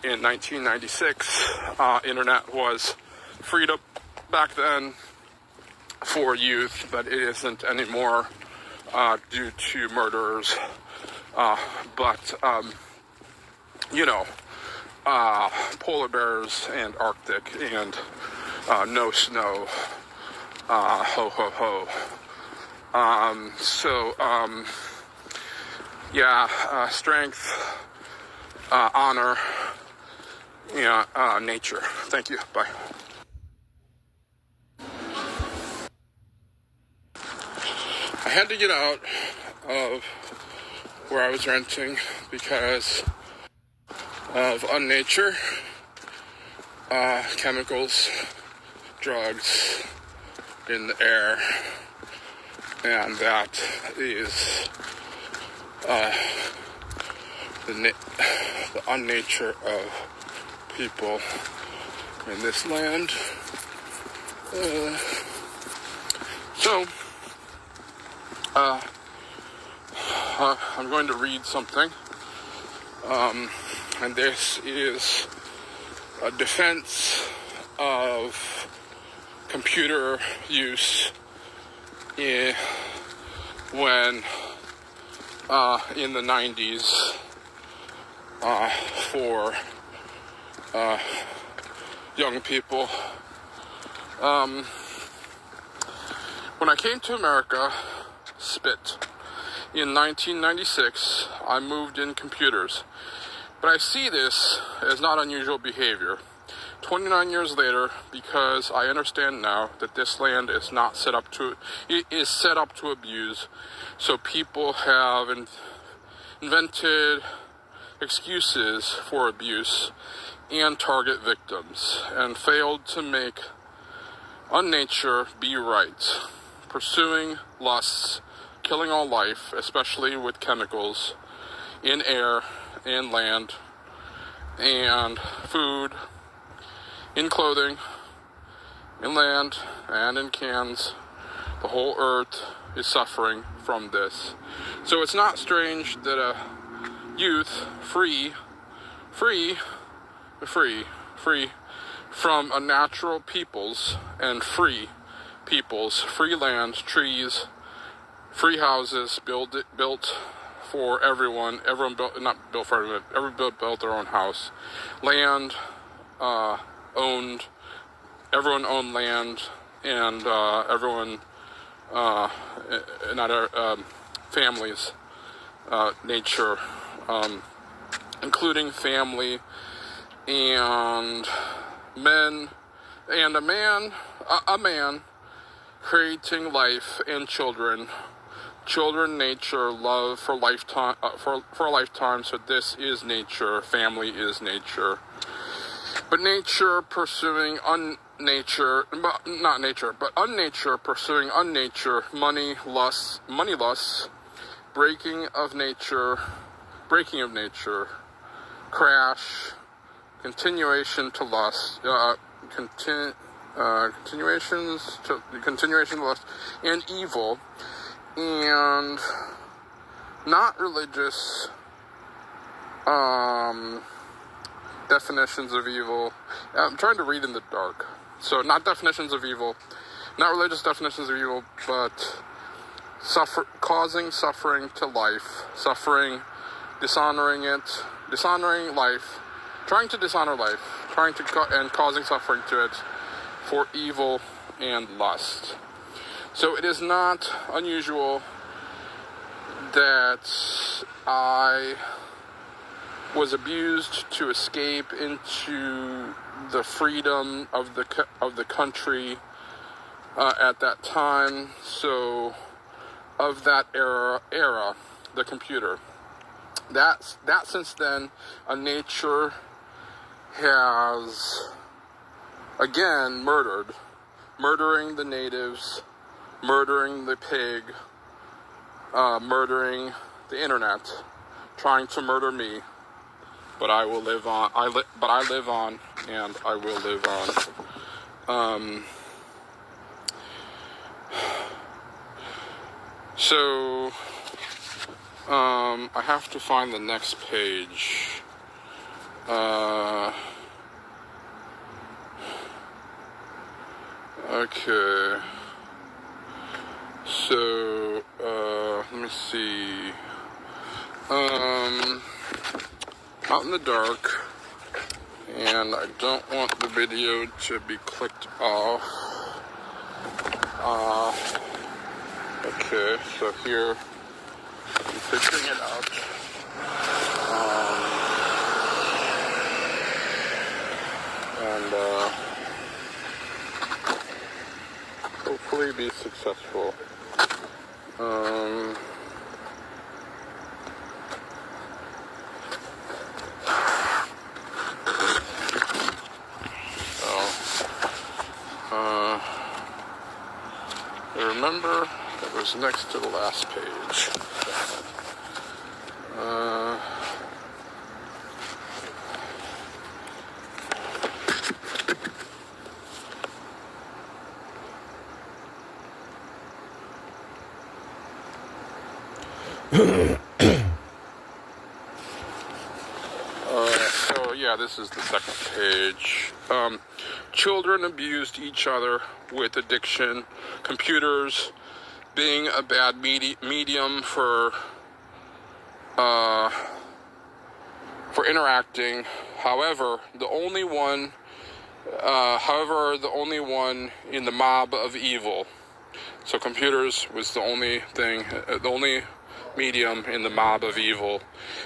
in 1996, internet was freedom back then for youth, but it isn't anymore due to murderers. Polar bears and Arctic and no snow, ho ho ho. Strength, honor, nature. Thank you. Bye. I had to get out of where I was renting because of unnature, chemicals, drugs in the air, and that is the unnature of people in this land. I'm going to read something, and this is a defense of computer use in the 90s for young people. When I came to America, in 1996, I moved in computers. But I see this as not unusual behavior. 29 years later, because I understand now that this land is not set up to abuse. So people have invented excuses for abuse and target victims, and failed to make unnature be right. Pursuing lusts, killing all life, especially with chemicals, in air and land, and food, in clothing, in land, and in cans. The whole earth is suffering from this. So it's not strange that a youth free from a natural peoples and free land, trees, free houses built for everyone. Everyone built, not built for everyone. Everyone built their own house. Land owned. Everyone owned land, and families, nature, including family, and men, and a man creating life and children, nature, love for lifetime, for a lifetime. So this is nature. Family is nature. But nature pursuing unnature, but unnature pursuing unnature, money lusts, breaking of nature, crash, continuation to lust, continuation to lust, and evil, and not religious definitions of evil. I'm trying to read in the dark. So not definitions of evil, not religious definitions of evil, but causing suffering to life, dishonoring life, trying to dishonor life, and causing suffering to it for evil and lust. So it is not unusual that I was abused to escape into the freedom of the country at that time. So of that era, the computer. That since then, nature has again murdering the natives, murdering the pig, murdering the internet, trying to murder me. But I will live on. I live on, and I will live on. I have to find the next page. Okay. So, let me see. Out in the dark, and I don't want the video to be clicked off. Okay, so here, I'm figuring it out. And hopefully be successful. Remember, it was next to the last page. So yeah, this is the second page. Children abused each other with addiction. Computers being a bad medium for interacting. However, the only one in the mob of evil. So computers was the only thing, the only medium in the mob of evil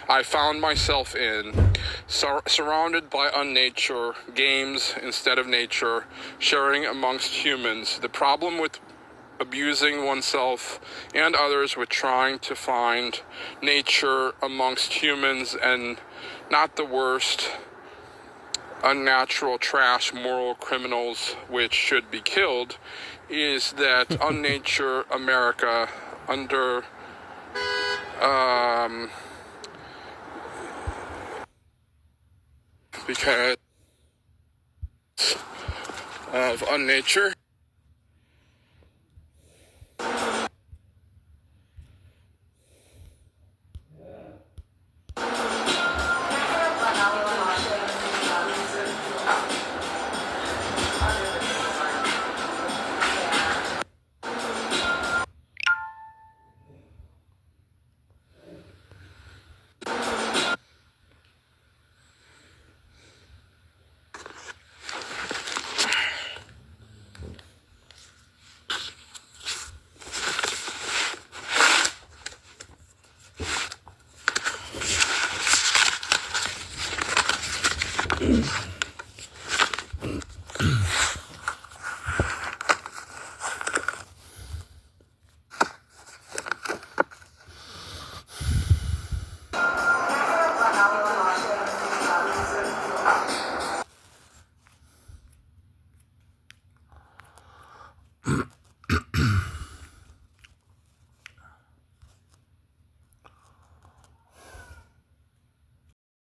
I found myself in, surrounded by unnature, games instead of nature, sharing amongst humans. The problem with abusing oneself and others with trying to find nature amongst humans and not the worst, unnatural trash moral criminals which should be killed is that unnature America under because of unnature